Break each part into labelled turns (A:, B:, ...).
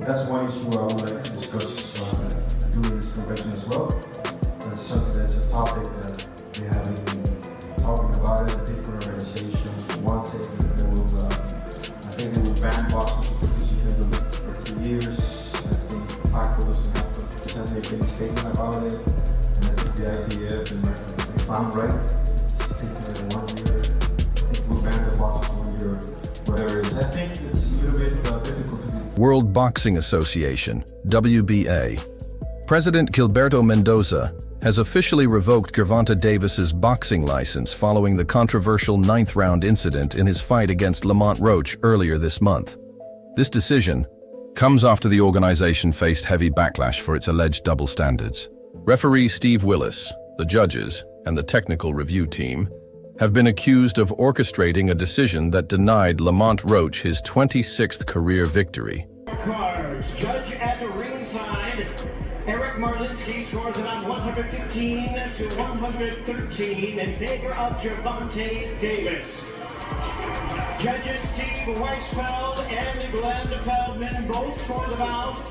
A: That's one issue I would like to discuss during this convention as well. That's something that's a topic that they have been talking about it, the different organizations. One says that they will, I think they will ban boxing for years. I think Paco doesn't have to make any statement about it. And I think the IPF and if I'm right, it's taking like 1 year. I think we'll ban the boxing 1 year, whatever it is. I think it's a little bit difficult to do.
B: World Boxing Association, WBA. President Gilberto Mendoza has officially revoked Gervonta Davis's boxing license following the controversial 9th-round incident in his fight against Lamont Roach earlier this month. This decision comes after the organization faced heavy backlash for its alleged double standards. Referee Steve Willis, the judges, and the technical review team have been accused of orchestrating a decision that denied Lamont Roach his 26th career victory.
C: Cards. Judge at the ringside, Eric Marlinsky scores it on 115 to 113 in favor of Gervonta Davis. Judges Steve Weisfeld and Glenn Feldman both score the bout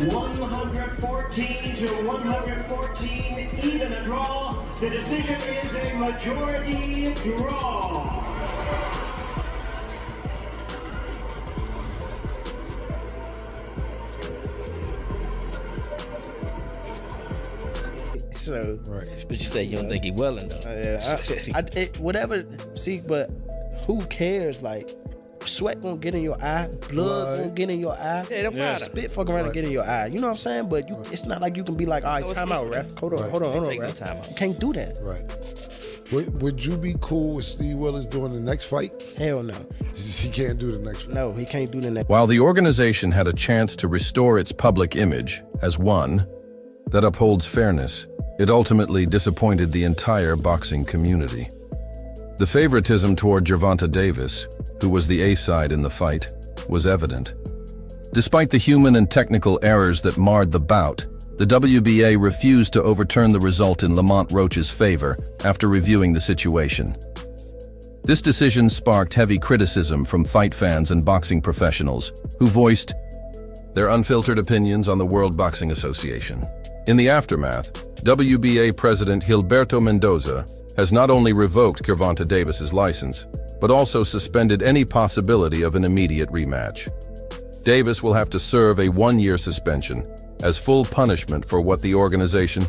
C: 114 to 114, even a draw. The decision is a majority draw.
D: So,
E: right.
F: But you say you don't think he willing though.
D: Whatever. See, but who cares? Like, sweat gonna get in your eye, blood gonna get in your eye.
F: Yeah, it don't matter.
D: Spit fucking around and get in your eye. You know what I'm saying? But it's not like you can be like, all right,
F: No,
D: time out, ref. Hold on,
F: Take no
D: ref.
F: time out.
D: You can't do that.
E: Right. Would you be cool with Steve Willis doing the next fight?
D: Hell no.
E: He can't do the next fight.
D: No, he can't do the next.
B: While the organization had a chance to restore its public image as one that upholds fairness, it ultimately disappointed the entire boxing community. The favoritism toward Gervonta Davis, who was the A-side in the fight, was evident. Despite the human and technical errors that marred the bout, the WBA refused to overturn the result in Lamont Roach's favor after reviewing the situation. This decision sparked heavy criticism from fight fans and boxing professionals, who voiced their unfiltered opinions on the World Boxing Association. In the aftermath, WBA President Gilberto Mendoza has not only revoked Gervonta Davis's license, but also suspended any possibility of an immediate rematch. Davis will have to serve a 1-year suspension as full punishment for what the organization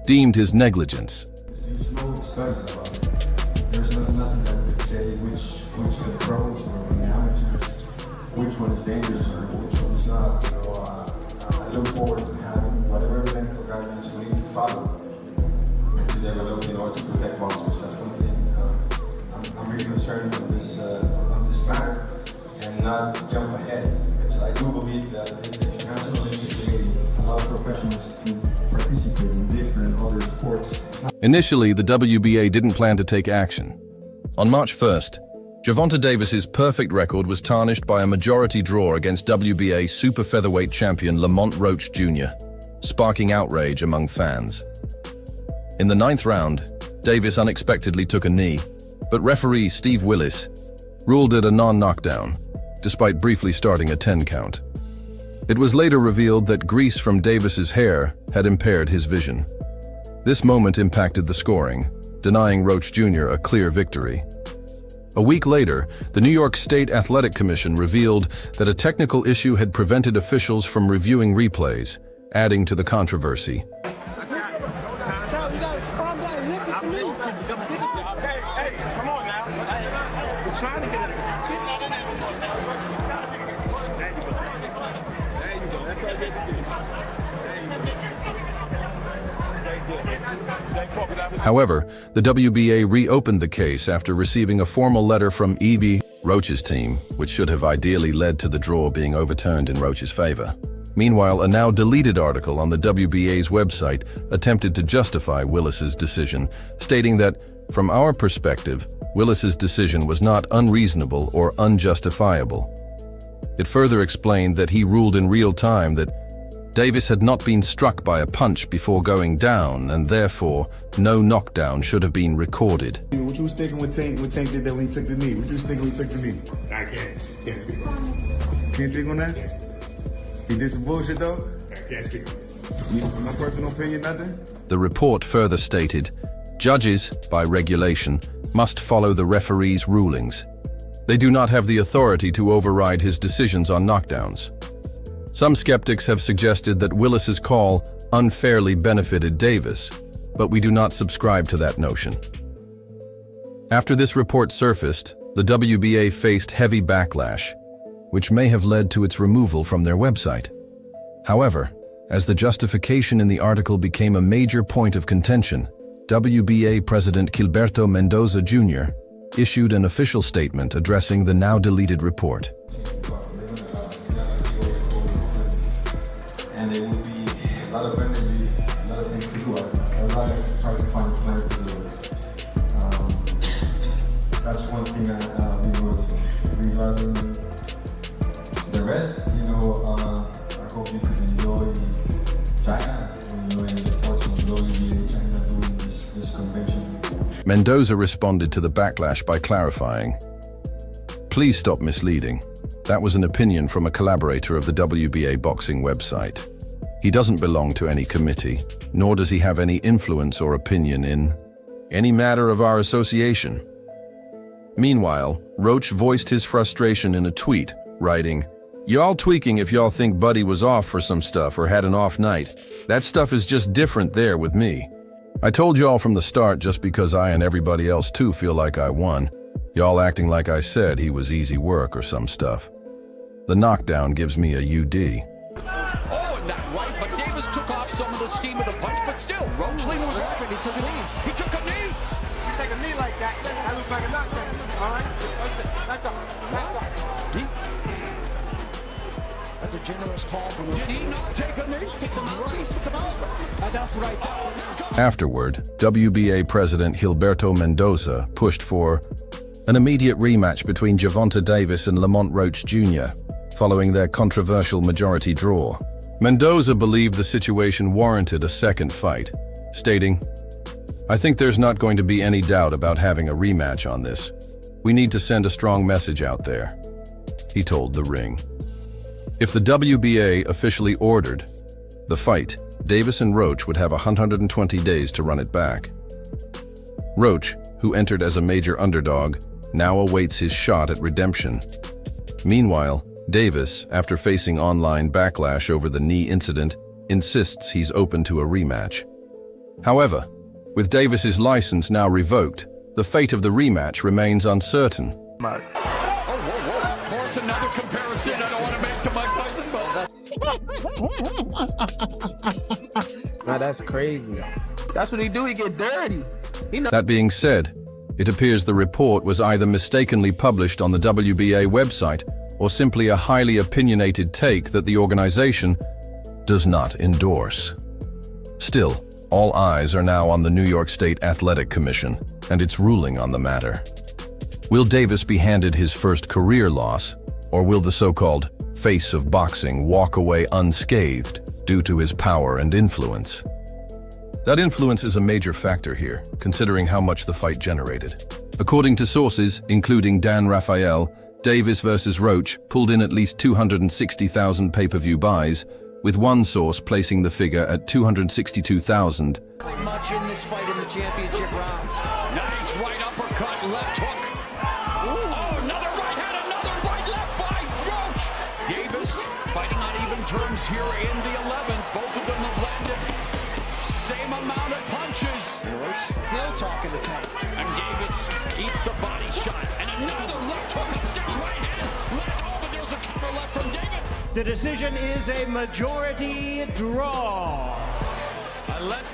B: deemed his negligence.
A: There's no studies about it. There's nothing that would say which of the pros or the amateurs, which one is dangerous or which one is not. You know, I look forward to having whatever medical guidelines we need to follow to develop in order to protect boxers. That's one thing. I'm really concerned on this matter and not jump ahead, because I do believe that the International Olympic Committee allows professionals to participate in different other sports.
B: Initially, the WBA didn't plan to take action. On March 1st, Gervonta Davis's perfect record was tarnished by a majority draw against WBA super featherweight champion Lamont Roach Jr., sparking outrage among fans. In the 9th round, Davis unexpectedly took a knee, but referee Steve Willis ruled it a non-knockdown, despite briefly starting a 10 count. It was later revealed that grease from Davis's hair had impaired his vision. This moment impacted the scoring, denying Roach Jr. a clear victory. A week later, the New York State Athletic Commission revealed that a technical issue had prevented officials from reviewing replays, adding to the controversy. However, the WBA reopened the case after receiving a formal letter from E.B. Roach's team, which should have ideally led to the draw being overturned in Roach's favor. Meanwhile, a now deleted article on the WBA's website attempted to justify Willis's decision, stating that, from our perspective, Willis's decision was not unreasonable or unjustifiable. It further explained that he ruled in real time that Davis had not been struck by a punch before going down, and therefore, no knockdown should have been recorded.
G: What you was thinking when Tank did that when he took the knee? What you was thinking when he took the knee? I can't speak on that. Can't speak on that? He did some bullshit though? I can't speak. My personal opinion, nothing?
B: The report further stated, judges, by regulation, must follow the referee's rulings. They do not have the authority to override his decisions on knockdowns. Some skeptics have suggested that Willis's call unfairly benefited Davis, but we do not subscribe to that notion. After this report surfaced, the WBA faced heavy backlash, which may have led to its removal from their website. However, as the justification in the article became a major point of contention, WBA President Gilberto Mendoza Jr. issued an official statement addressing the now-deleted report.
A: And it would be a lot of energy, a lot of things to do. I try to find a plan to do it. That's one thing we will do. Regarding the rest, I hope you can enjoy China, enjoy the sports of WBA China doing this convention.
B: Mendoza responded to the backlash by clarifying, "Please stop misleading. That was an opinion from a collaborator of the WBA boxing website. He doesn't belong to any committee, nor does he have any influence or opinion in any matter of our association." Meanwhile, Roach voiced his frustration in a tweet, writing, "Y'all tweaking if y'all think Buddy was off for some stuff or had an off night. That stuff is just different there with me. I told y'all from the start just because I and everybody else too feel like I won. Y'all acting like I said he was easy work or some stuff. The knockdown gives me a UD."
H: Oh, and that right, but Davis took off some of the steam of the punch, but still, Roach leaned was off and he took a knee. He took a knee.
I: You take a knee like that, that looks like a knockdown. All right?
H: That's a generous call from him. Did he not take a knee? Take the mouthpiece, took him over. That's right.
B: Afterward, WBA President Gilberto Mendoza pushed for an immediate rematch between Gervonta Davis and Lamont Roach Jr., following their controversial majority draw. Mendoza believed the situation warranted a second fight, stating, "I think there's not going to be any doubt about having a rematch on this. We need to send a strong message out there," he told The Ring. If the WBA officially ordered the fight, Davis and Roach would have 120 days to run it back. Roach, who entered as a major underdog, now awaits his shot at redemption. Meanwhile, Davis, after facing online backlash over the knee incident, insists he's open to a rematch. However, with Davis's license now revoked, the fate of the rematch remains uncertain.
H: Whoa. That's another comparison I don't want to make to Mike Tyson, but
D: Nah, that's crazy. That's what he do, he get dirty.
B: That being said, it appears the report was either mistakenly published on the WBA website or simply a highly opinionated take that the organization does not endorse. Still, all eyes are now on the New York State Athletic Commission and its ruling on the matter. Will Davis be handed his first career loss, or will the so-called face of boxing walk away unscathed due to his power and influence? That influence is a major factor here, considering how much the fight generated. According to sources, including Dan Rafael, Davis versus Roach pulled in at least 260,000 pay-per-view buys, with one source placing the figure at 262,000.
H: much in this fight in the championship rounds. Nice right uppercut, left hook. Oh, another right hand, another right left by Roach. Davis fighting on even terms here in the 11th. Both of them have landed same amount of punches.
I: And Roach still talking to Tank.
H: And Davis keeps the body shot. And another left hook, upstairs right hand. Left, oh, but there's a counter left from Davis.
C: The decision is a majority draw.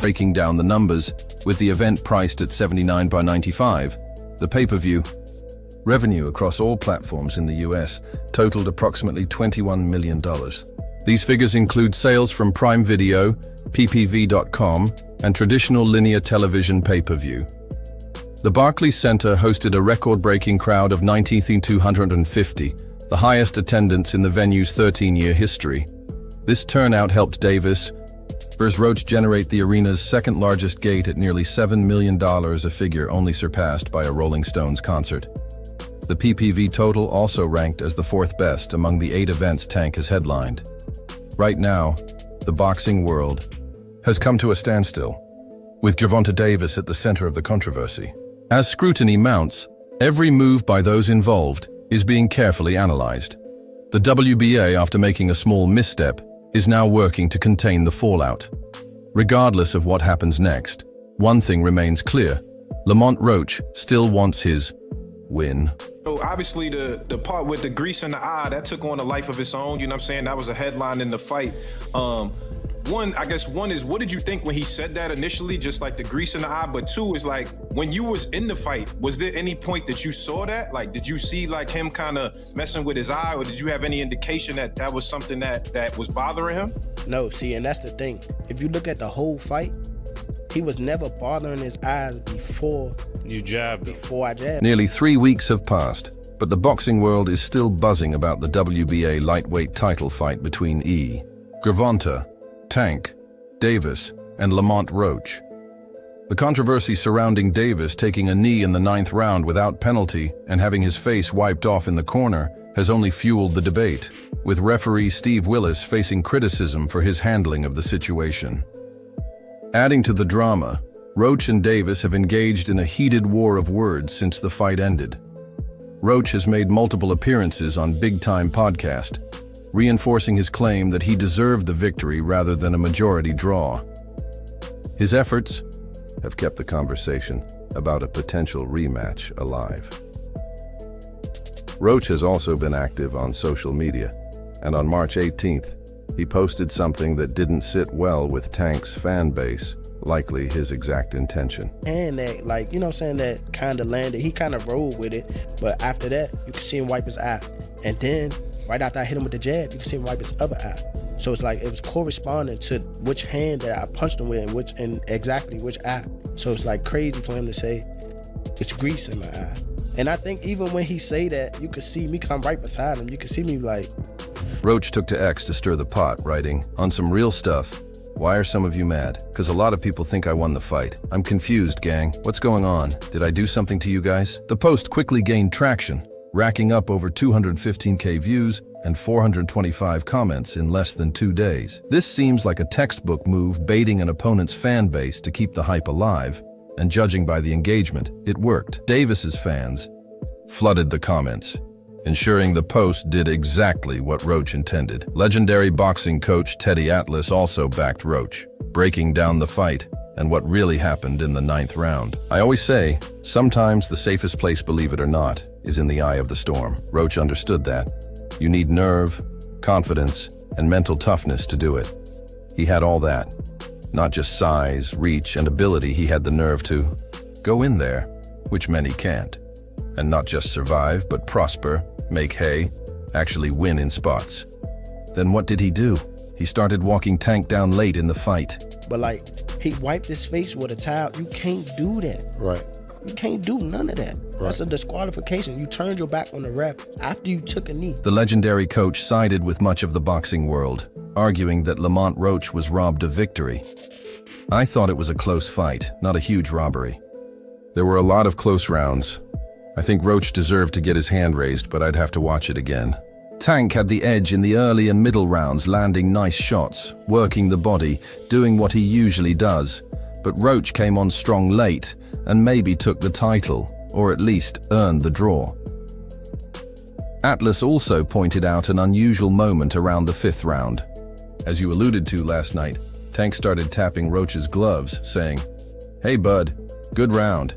B: Breaking down the numbers, with the event priced at $79.95, the pay-per-view revenue across all platforms in the US totaled approximately $21 million. These figures include sales from Prime Video, ppv.com, and traditional linear television pay-per-view. The Barclays Center hosted a record-breaking crowd of 19,250, the highest attendance in the venue's 13-year history. This turnout helped Davis versus Roach generate the arena's second-largest gate at nearly $7 million, a figure only surpassed by a Rolling Stones concert. The PPV total also ranked as the fourth best among the 8 events Tank has headlined. Right now, the boxing world has come to a standstill, with Gervonta Davis at the center of the controversy. As scrutiny mounts, every move by those involved is being carefully analyzed. The WBA, after making a small misstep, is now working to contain the fallout. Regardless of what happens next, one thing remains clear: Lamont Roach still wants his win.
J: So obviously the part with the grease in the eye, that took on a life of its own, you know what I'm saying? That was a headline in the fight. One is, what did you think when he said that initially, just like the grease in the eye? But two is like, when you was in the fight, was there any point that you saw that? Like, did you see like him kind of messing with his eye, or did you have any indication that that was something that was bothering him?
D: No, see, and that's the thing. If you look at the whole fight, he was never bothering his eyes before
K: you jabbed him.
D: Before I jabbed.
B: Nearly 3 weeks have passed, but the boxing world is still buzzing about the WBA lightweight title fight between Gervonta, Tank, Davis, and Lamont Roach. The controversy surrounding Davis taking a knee in the 9th round without penalty and having his face wiped off in the corner has only fueled the debate, with referee Steve Willis facing criticism for his handling of the situation. Adding to the drama, Roach and Davis have engaged in a heated war of words since the fight ended. Roach has made multiple appearances on Big Time Podcast, reinforcing his claim that he deserved the victory rather than a majority draw. His efforts have kept the conversation about a potential rematch alive. Roach has also been active on social media, and on March 18th, he posted something that didn't sit well with Tank's fan base, likely his exact intention.
D: And that, like, you know what I'm saying, that kind of landed. He kind of rolled with it, but after that, you can see him wipe his eye. And then, right after I hit him with the jab, you can see him wipe his other eye. So it's like, it was corresponding to which hand that I punched him with and exactly which eye. So it's like crazy for him to say, it's grease in my eye. And I think even when he say that, you could see me, because I'm right beside him, you can see me like...
B: Roach took to X to stir the pot, writing, "On some real stuff, why are some of you mad? Because a lot of people think I won the fight. I'm confused, gang. What's going on? Did I do something to you guys?" The post quickly gained traction, racking up over 215K views and 425 comments in less than 2 days. This seems like a textbook move baiting an opponent's fan base to keep the hype alive, and judging by the engagement, it worked. Davis's fans flooded the comments, ensuring the post did exactly what Roach intended. Legendary boxing coach Teddy Atlas also backed Roach, breaking down the fight and what really happened in the 9th round. I always say, sometimes the safest place, believe it or not, is in the eye of the storm. Roach understood that. You need nerve, confidence, and mental toughness to do it. He had all that. Not just size, reach, and ability, he had the nerve to go in there, which many can't. And not just survive, but prosper, make hay, actually win in spots. Then what did he do? He started walking Tank down late in the fight.
D: But like, he wiped his face with a towel. You can't do that.
E: Right.
D: You can't do none of that. Right. That's a disqualification. You turned your back on the ref after you took a knee.
B: The legendary coach sided with much of the boxing world, arguing that Lamont Roach was robbed of victory. I thought it was a close fight, not a huge robbery. There were a lot of close rounds. I think Roach deserved to get his hand raised, but I'd have to watch it again. Tank had the edge in the early and middle rounds, landing nice shots, working the body, doing what he usually does. But Roach came on strong late and maybe took the title, or at least earned the draw. Atlas also pointed out an unusual moment around the 5th round. As you alluded to last night, Tank started tapping Roach's gloves, saying, "Hey bud, good round."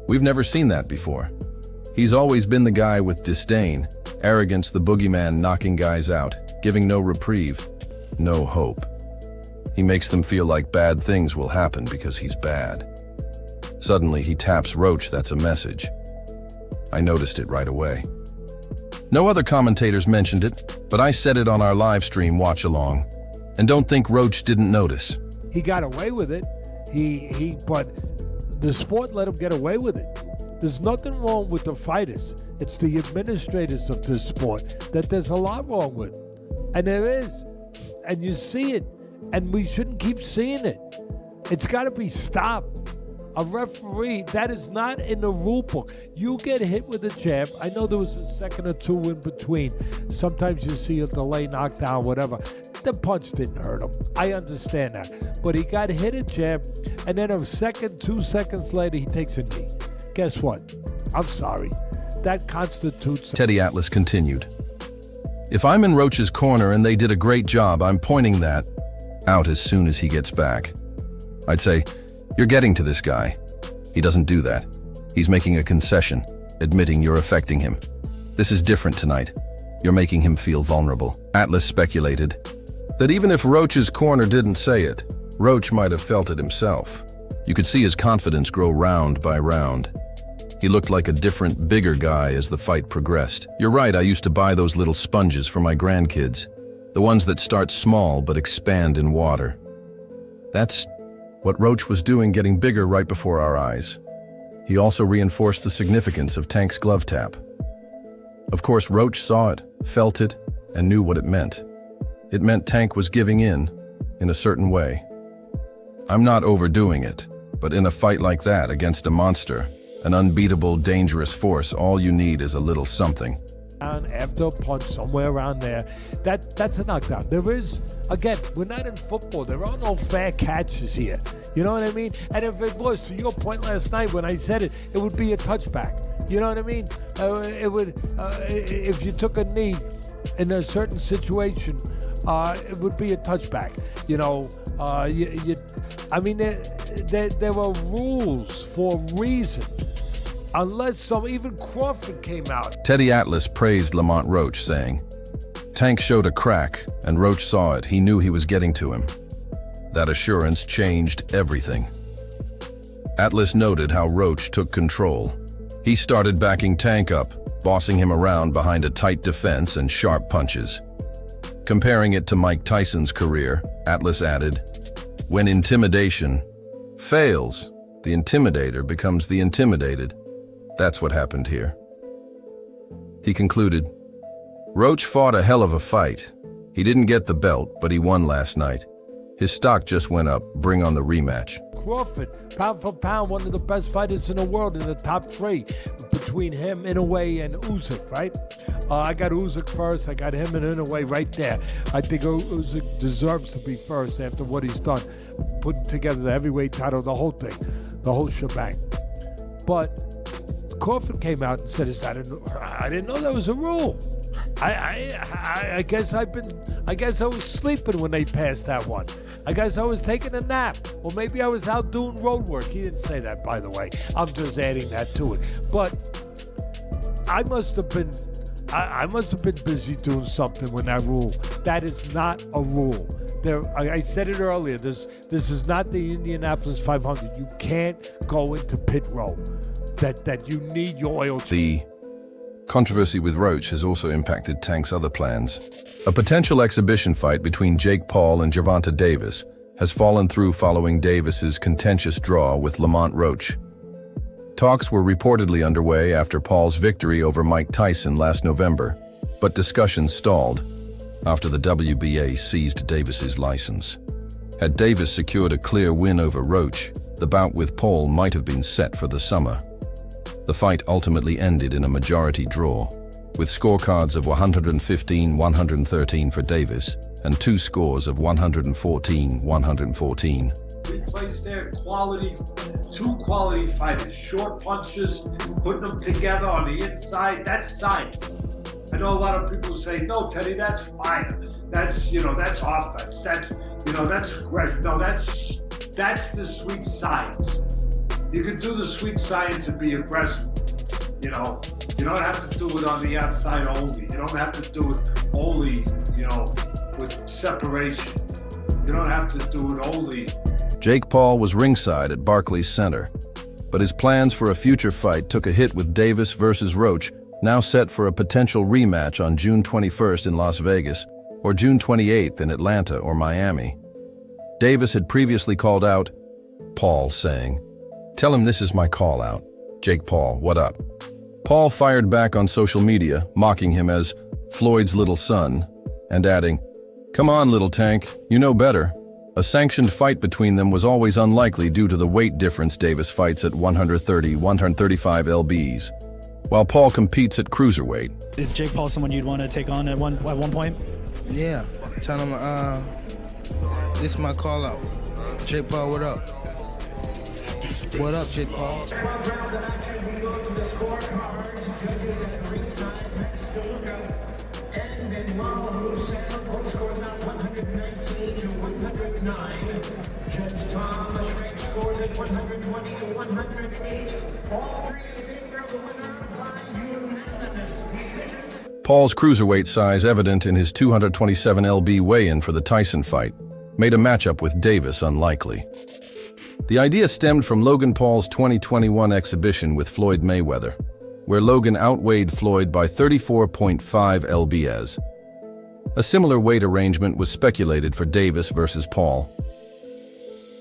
B: We've never seen that before. He's always been the guy with disdain, arrogance, the boogeyman knocking guys out, giving no reprieve, no hope. He makes them feel like bad things will happen because he's bad. Suddenly he taps Roach, that's a message. I noticed it right away. No other commentators mentioned it, but I said it on our live stream watch along. And don't think Roach didn't notice.
L: He got away with it. But the sport let him get away with it. There's nothing wrong with the fighters. It's the administrators of this sport that there's a lot wrong with. And there is. And you see it. And we shouldn't keep seeing it. It's got to be stopped. A referee, that is not in the rule book. You get hit with a jab. I know there was a second or two in between. Sometimes you see a delay, knockdown, whatever. The punch didn't hurt him. I understand that. But he got hit a jab, and then a second, 2 seconds later, he takes a knee. Guess what? I'm sorry. That constitutes...
B: Teddy Atlas continued. If I'm in Roach's corner and they did a great job, I'm pointing that out as soon as he gets back. I'd say, you're getting to this guy. He doesn't do that. He's making a concession, admitting you're affecting him. This is different tonight. You're making him feel vulnerable. Atlas speculated that even if Roach's corner didn't say it, Roach might have felt it himself. You could see his confidence grow round by round. He looked like a different, bigger guy as the fight progressed. You're right, I used to buy those little sponges for my grandkids. The ones that start small but expand in water. That's what Roach was doing, getting bigger right before our eyes. He also reinforced the significance of Tank's glove tap. Of course, Roach saw it, felt it, and knew what it meant. It meant Tank was giving in a certain way. I'm not overdoing it, but in a fight like that against a monster, an unbeatable, dangerous force, all you need is a little something.
L: After a punch somewhere around there, that's a knockdown. There is, again, we're not in football. There are no fair catches here. You know what I mean? And if it was, to your point last night when I said it, it would be a touchback. You know what I mean? It would, if you took a knee in a certain situation, it would be a touchback. You know, I mean, there were rules for a reason. Unless even Crawford came out.
B: Teddy Atlas praised Lamont Roach, saying, Tank showed a crack, and Roach saw it. He knew he was getting to him. That assurance changed everything. Atlas noted how Roach took control. He started backing Tank up, bossing him around behind a tight defense and sharp punches. Comparing it to Mike Tyson's career, Atlas added, when intimidation fails, the intimidator becomes the intimidated. That's what happened here. He concluded, Roach fought a hell of a fight. He didn't get the belt, but he won last night. His stock just went up. Bring on the rematch.
L: Crawford, pound for pound, one of the best fighters in the world, in the top 3 between him, Inoue, and Usyk, right? I got Usyk first. I got him and Inoue right there. I think Usyk deserves to be first after what he's done, putting together the heavyweight title, the whole thing, the whole shebang. But Crawford came out and said, I didn't know that was a rule. I guess I was sleeping when they passed that one. I guess I was taking a nap. Or maybe I was out doing road work. He didn't say that, by the way. I'm just adding that to it. But I must have been busy doing something with that rule. That is not a rule. I said it earlier. This is not the Indianapolis 500. You can't go into pit row. That you need your oil change.
B: The controversy with Roach has also impacted Tank's other plans. A potential exhibition fight between Jake Paul and Gervonta Davis has fallen through following Davis's contentious draw with Lamont Roach. Talks were reportedly underway after Paul's victory over Mike Tyson last November, but discussions stalled after the WBA seized Davis's license. Had Davis secured a clear win over Roach, the bout with Paul might have been set for the summer. The fight ultimately ended in a majority draw, with scorecards of 115-113 for Davis and 2 scores of 114-114.
K: We placed there two quality fighters, short punches, putting them together on the inside, that's science. I know a lot of people say, no, Teddy, that's fire. That's offense. That's aggression. No, that's the sweet science. You can do the sweet science and be aggressive. You don't have to do it on the outside only. You don't have to do it only, with separation. You don't have to do it only.
B: Jake Paul was ringside at Barclays Center, but his plans for a future fight took a hit with Davis versus Roach, now set for a potential rematch on June 21st in Las Vegas or June 28th in Atlanta or Miami. Davis had previously called out Paul, saying, "Tell him this is my call out. Jake Paul, what up?" Paul fired back on social media, mocking him as Floyd's little son, and adding, "Come on, little tank, you know better." a sanctioned fight between them was always unlikely due to the weight difference. Davis fights at 130, 135 lbs, while Paul competes at cruiserweight.
M: Is Jake Paul someone you'd want to take on at one point?
N: Yeah, tell him this is my call out. Jake Paul, what up? What up, Jake Paul?
C: Judge Thomas ranks scores at 120 to 108. All three in favor of the winner by unanimous decision.
B: Paul's cruiserweight size, evident in his 227 lb weigh-in for the Tyson fight, made a matchup with Davis unlikely. The idea stemmed from Logan Paul's 2021 exhibition with Floyd Mayweather, where Logan outweighed Floyd by 34.5 lbs. A similar weight arrangement was speculated for Davis versus Paul.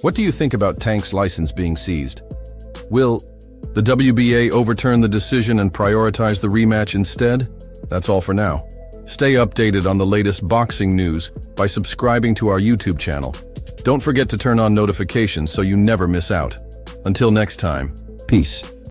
B: What do you think about Tank's license being seized? Will the WBA overturn the decision and prioritize the rematch instead? That's all for now. Stay updated on the latest boxing news by subscribing to our YouTube channel. Don't forget to turn on notifications so you never miss out. Until next time, peace.